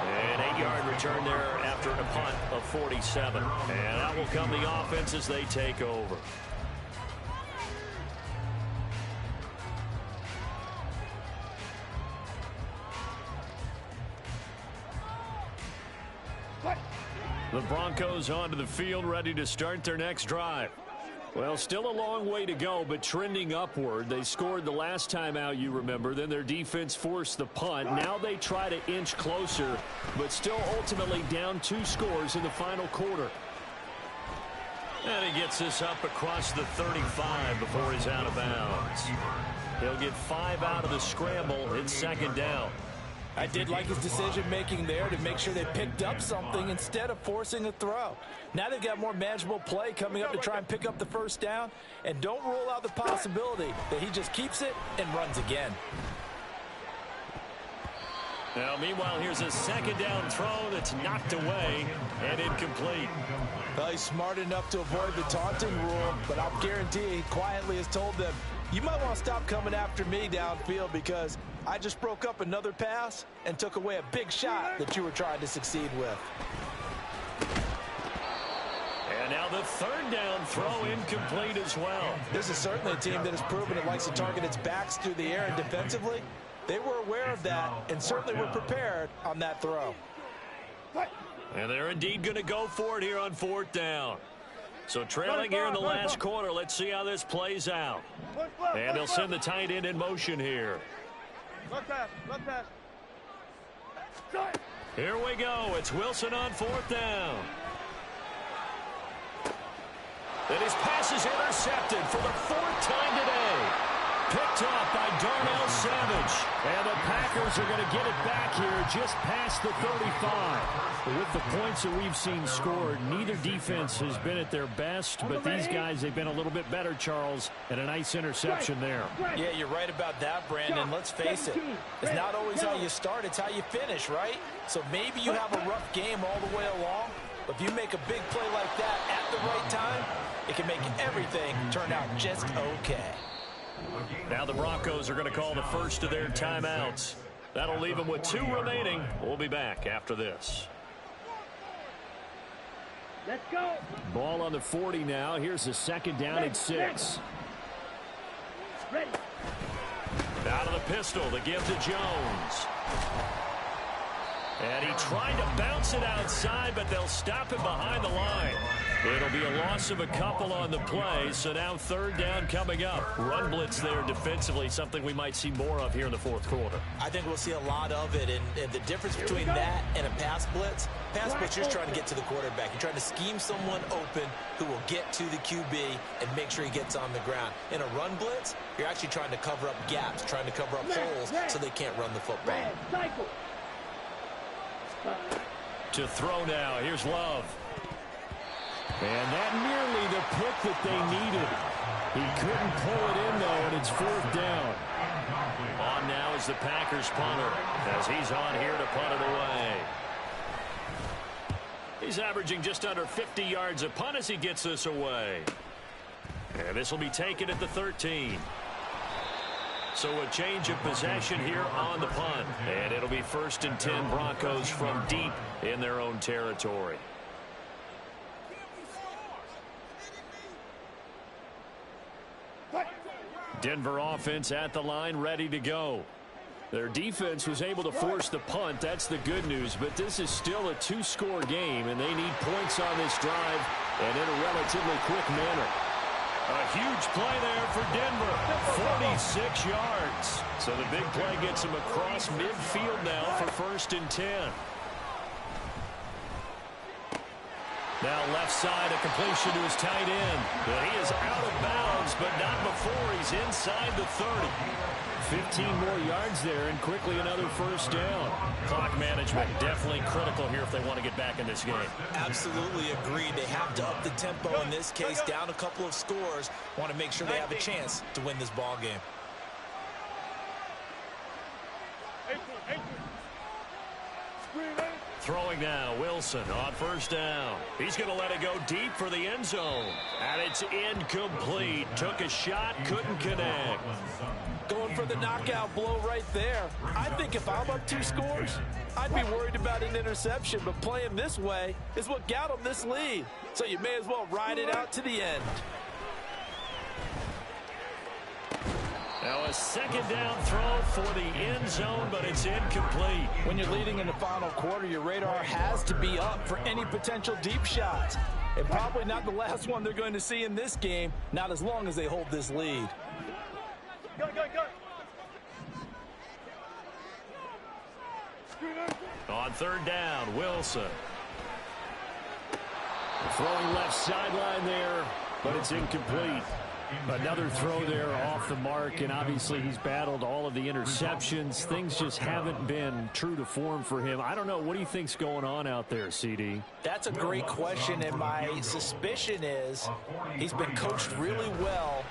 An 8-yard return there after a punt of 47. And out will come the offense as they take over. The Broncos onto the field, ready to start their next drive. Well, still a long way to go, but trending upward. They scored the last time out, you remember. Then their defense forced the punt. Now they try to inch closer, but still ultimately down 2 scores in the final quarter. And he gets this up across the 35 before he's out of bounds. He'll get 5 out of the scramble. It's 2nd down. I did like his decision-making there to make sure they picked up something instead of forcing a throw. Now they've got more manageable play coming up to try and pick up the 1st down. And don't rule out the possibility that he just keeps it and runs again. Now, meanwhile, here's a 2nd down throw that's knocked away and incomplete. Well, he's smart enough to avoid the taunting rule, but I'll guarantee he quietly has told them, you might want to stop coming after me downfield because I just broke up another pass and took away a big shot that you were trying to succeed with. And now the 3rd down throw incomplete as well. This is certainly a team that has proven it likes to target its backs through the air and defensively. They were aware of that and certainly were prepared on that throw. And they're indeed going to go for it here on 4th down. So trailing here in the last quarter. Let's see how this plays out. And they'll send the tight end in motion here. Left pass, left pass. Here we go. It's Wilson on 4th down. And his pass is intercepted for the 4th time today. Picked off by Darnell Savage. And the Packers are going to get it back here just past the 35. With the points that we've seen scored, neither defense has been at their best, but these guys, they've been a little bit better, Charles, and a nice interception there. Yeah, you're right about that, Brandon. Let's face it. It's not always how you start, it's how you finish, right? So maybe you have a rough game all the way along, but if you make a big play like that at the right time, it can make everything turn out just okay. Now the Broncos are going to call the first of their timeouts. That'll leave them with 2 remaining. We'll be back after this. Let's go. Ball on the 40 now. Here's the 2nd down and 6. Ready. Out of the pistol, the give to Jones. And he tried to bounce it outside, but they'll stop him behind the line. It'll be a loss of a couple on the play, so now 3rd down coming up. Run blitz there defensively, something we might see more of here in the 4th quarter. I think we'll see a lot of it, and the difference between that and a pass blitz, you're just trying to get to the quarterback. You're trying to scheme someone open who will get to the QB and make sure he gets on the ground. In a run blitz, you're actually trying to cover up gaps, trying to cover up holes so they can't run the football. Cycle. To throw now, here's Love. And that nearly the pick that they needed. He couldn't pull it in, though, and it's 4th down. On now is the Packers punter, as he's on here to punt it away. He's averaging just under 50 yards a punt as he gets this away. And this will be taken at the 13. So a change of possession here on the punt. And it'll be 1st and 10 Broncos from deep in their own territory. Denver offense at the line, ready to go. Their defense was able to force the punt. That's the good news. But this is still a 2-score game, and they need points on this drive and in a relatively quick manner. A huge play there for Denver. 46 yards. So the big play gets him across midfield now for 1st and 10. Now left side, a completion to his tight end. But he is out of bounds, but not before he's inside the 30. 15 more yards there, and quickly another 1st down. Clock management definitely critical here if they want to get back in this game. Absolutely agreed. They have to up the tempo in this case, down a couple of scores. Want to make sure they have a chance to win this ball game. Throwing now, Wilson on 1st down. He's going to let it go deep for the end zone. And it's incomplete. Took a shot, couldn't connect. Going for the knockout blow right there. I think if I'm up 2 scores, I'd be worried about an interception. But playing this way is what got them this lead. So you may as well ride it out to the end. Now a 2nd down throw for the end zone, but it's incomplete. When you're leading in the final quarter, your radar has to be up for any potential deep shots. And probably not the last one they're going to see in this game, not as long as they hold this lead. Go, go, go. On 3rd down, Wilson. Throwing left sideline there, but it's incomplete. Another throw there off the mark, and obviously he's battled all of the interceptions. Things just haven't been true to form for him. I don't know. What do you think's going on out there, CD? That's a great question, and my suspicion is he's been coached really well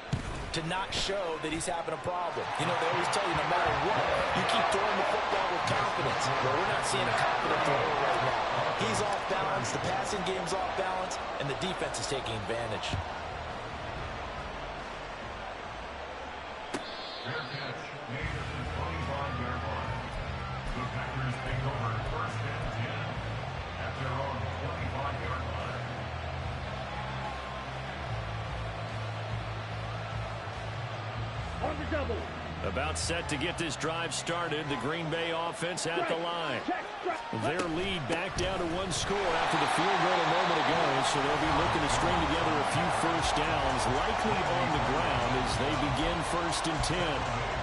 to not show that he's having a problem. You know, they always tell you no matter what, you keep throwing the football with confidence. Well, we're not seeing a confident thrower right now. He's off balance, the passing game's off balance, and the defense is taking advantage. Fair catch made at the 25-yard line. The Packers take over 1st and 10 at their own 25-yard line. On the double. About set to get this drive started. The Green Bay offense at the line. Their lead back down to one score after the field goal a moment ago, so they'll be looking to string together a few first downs, likely on the ground as they begin 1st and 10.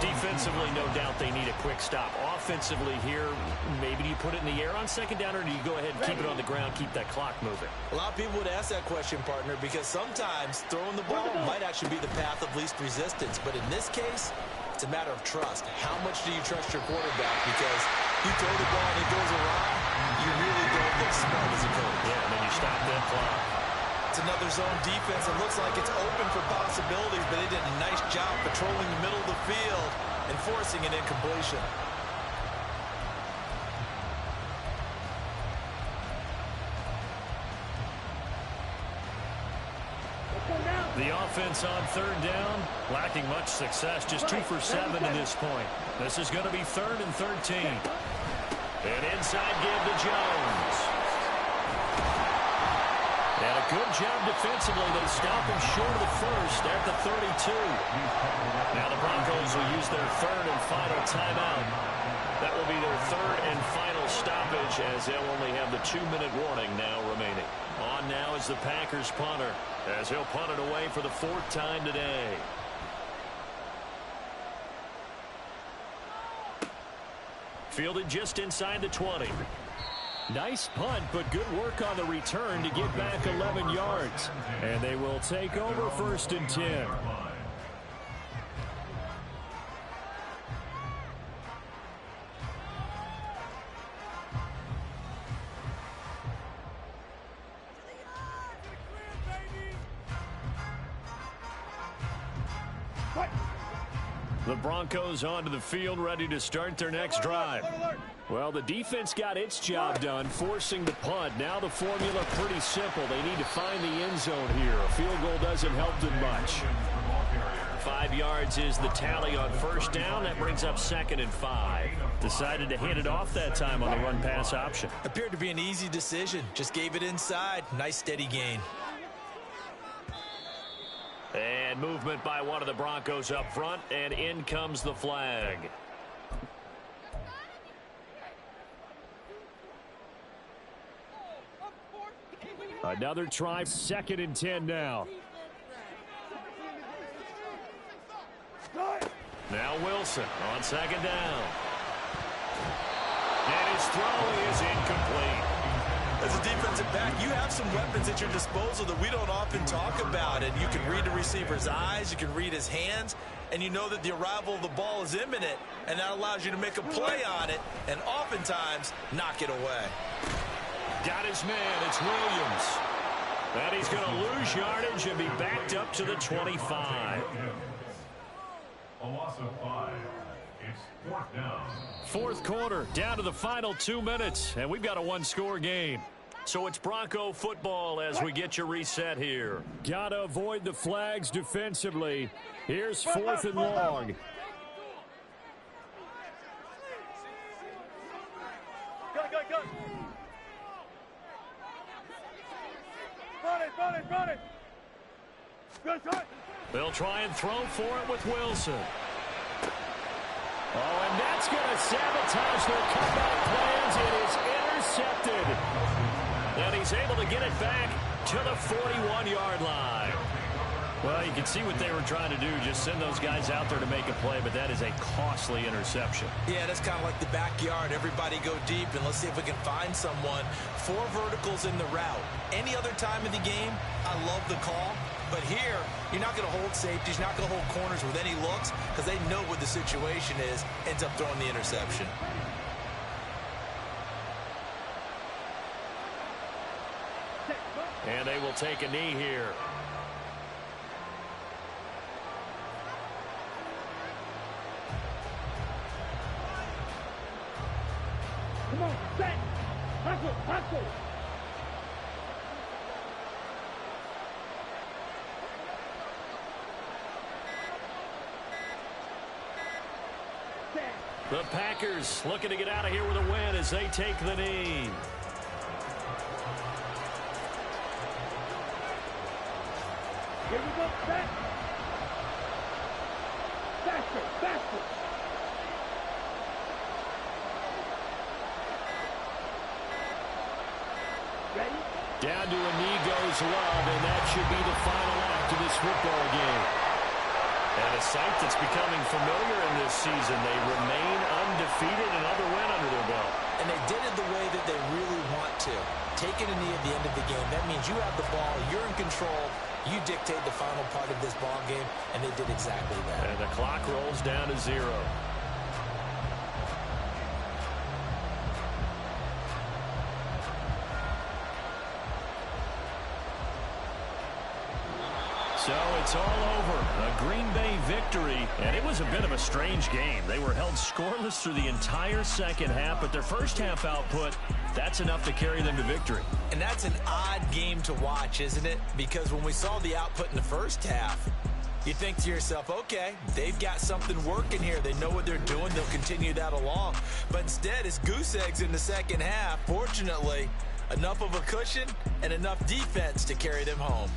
Defensively, no doubt they need a quick stop. Offensively here, maybe do you put it in the air on 2nd down, or do you go ahead and keep it on the ground, keep that clock moving? A lot of people would ask that question, partner, because sometimes throwing the ball might actually be the path of least resistance. But in this case, it's a matter of trust. How much do you trust your quarterback? Because you throw the ball and it goes around, you really don't look smart as a coach. Yeah, and then you stop that clock. It's another zone defense. It looks like it's open for possibilities, but they did a nice job patrolling the middle of the field and forcing an incompletion. The offense on 3rd down, lacking much success, just 2 for 7 to this point. This is going to be 3rd and 13. And inside give to Jones. And a good job defensively. They stop him short of the first at the 32. Now the Broncos will use their 3rd and final timeout. That will be their 3rd and final stoppage, as they'll only have the 2-minute warning now remaining. On now is the Packers punter, as he'll punt it away for the 4th time today. Fielded just inside the 20. Nice punt, but good work on the return to get back 11 yards. And they will take over 1st and 10. The Broncos onto the field, ready to start their next drive. Well, the defense got its job done, forcing the punt. Now the formula pretty simple. They need to find the end zone here. A field goal doesn't help them much. 5 yards is the tally on 1st down. That brings up 2nd and 5. Decided to hand it off that time on the run-pass option. Appeared to be an easy decision. Just gave it inside. Nice steady gain. And movement by one of the Broncos up front, and in comes the flag. Another try, 2nd and 10 now. Now Wilson on 2nd down. And his throw is incomplete. As a defensive back, you have some weapons at your disposal that we don't often talk about. And you can read the receiver's eyes, you can read his hands, and you know that the arrival of the ball is imminent, and that allows you to make a play on it and oftentimes knock it away. Got his man, it's Williams. And he's going to lose yardage and be backed up to the 25. A loss of 5. It's 4th down. 4th quarter, down to the final 2 minutes, and we've got a 1-score game. So it's Bronco football as we get you reset here. Got to avoid the flags defensively. Here's 4th and long. Go. Run it. Good shot. They'll try and throw for it with Wilson. Oh, and that's going to sabotage their comeback plans. It is intercepted. And he's able to get it back to the 41-yard line. Well, you can see what they were trying to do, just send those guys out there to make a play, but that is a costly interception. Yeah, that's kind of like the backyard. Everybody go deep, and let's see if we can find someone. 4 verticals in the route. Any other time of the game, I love the call. But here, you're not going to hold safeties, you're not going to hold corners with any looks because they know what the situation is, ends up throwing the interception. And they will take a knee here. Come on, set. Hustle. The Packers looking to get out of here with a win as they take the knee. Here we go, set. Faster, faster. Ready? Down to a knee goes Love, and that should be the final act of this football game. And a sight that's becoming familiar in this season. They remain undefeated, another win under their belt. And they did it the way that they really want to. Taking a knee at the end of the game, that means you have the ball, you're in control, you dictate the final part of this ball game, and they did exactly that. And the clock rolls down to 0. So it's all over. A Green Bay victory, and it was a bit of a strange game. They were held scoreless through the entire second half, but their first half output, that's enough to carry them to victory. And that's an odd game to watch, isn't it? Because when we saw the output in the first half, you think to yourself, okay, they've got something working here. They know what they're doing. They'll continue that along. But instead, it's goose eggs in the second half. Fortunately, enough of a cushion and enough defense to carry them home.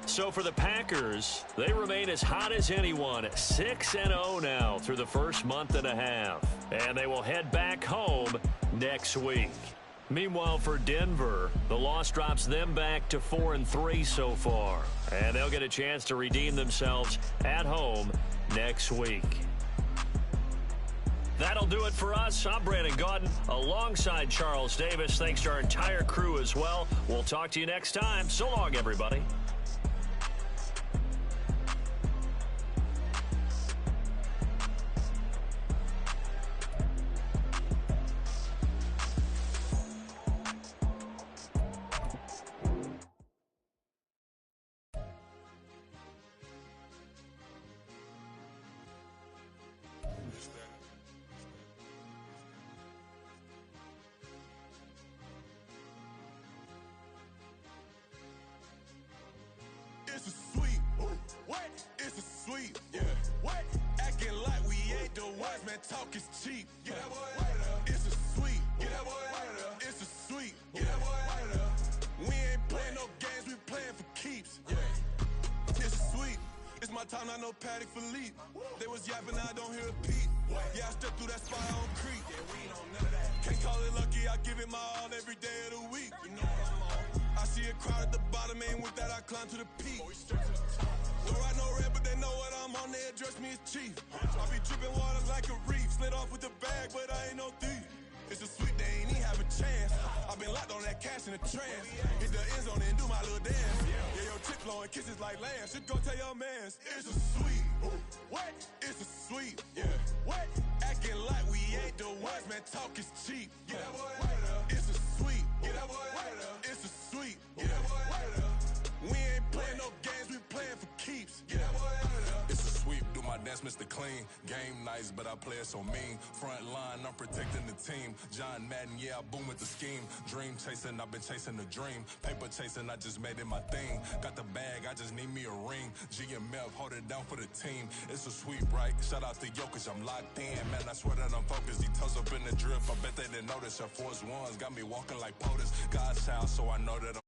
So for the Packers, they remain as hot as anyone, 6-0 now through the first month and a half. And they will head back home next week. Meanwhile, for Denver, the loss drops them back to 4-3 so far. And they'll get a chance to redeem themselves at home next week. That'll do it for us. I'm Brandon Gaudin alongside Charles Davis. Thanks to our entire crew as well. We'll talk to you next time. So long, everybody. It's a sweet. What? It's a sweet. Yeah. What? Acting like we ain't the ones, man. Talk is cheap. Get that boy out of there. It's a sweet. Get that boy out of there. It's a sweet. Get that boy out of there. We ain't playing no games. We playing for keeps. Yeah. It's a sweet. It's my time, not no Patty Philippe. They was yapping, I don't hear a peep. Yeah, I stepped through that spot on Creek. Yeah, we ain't on none of that. Can't call it lucky, I give it my all every day of the week. You know what I'm on. I see a crowd at the bottom, ain't with that, I climb to the peak. No right, no red, but they know what I'm on, they address me as chief. I be dripping water like a reef, slid off with the bag, but I ain't no thief. It's a sweet, they ain't even have a chance. I been locked on that cash in a trance. Hit the end zone and do my little dance. Yeah, your chick blowing kisses like lambs. Should go tell your mans. It's a sweet. What? It's a sweet. Yeah. What? Acting like we ain't the ones, man. Talk is cheap. Get that boy out of there. It's a sweet. Get that boy out of there. It's a sweet. Get that boy out of there. We ain't playing no games, we playing for keeps. Get that boy out of there. It's a sweep, do my dance, Mr. Clean. Game nice, but I play it so mean. Front line, I'm protecting the team. John Madden, yeah, I boom with the scheme. Dream chasing, I've been chasing the dream. Paper chasing, I just made it my thing. Got the bag, I just need me a ring. G and Mel, hold it down for the team. It's a sweep, right? Shout out to Jokic, I'm locked in. Man, I swear that I'm focused. He toes up in the drip, I bet they didn't notice. Your force ones got me walking like POTUS. God's child, so I know that I'm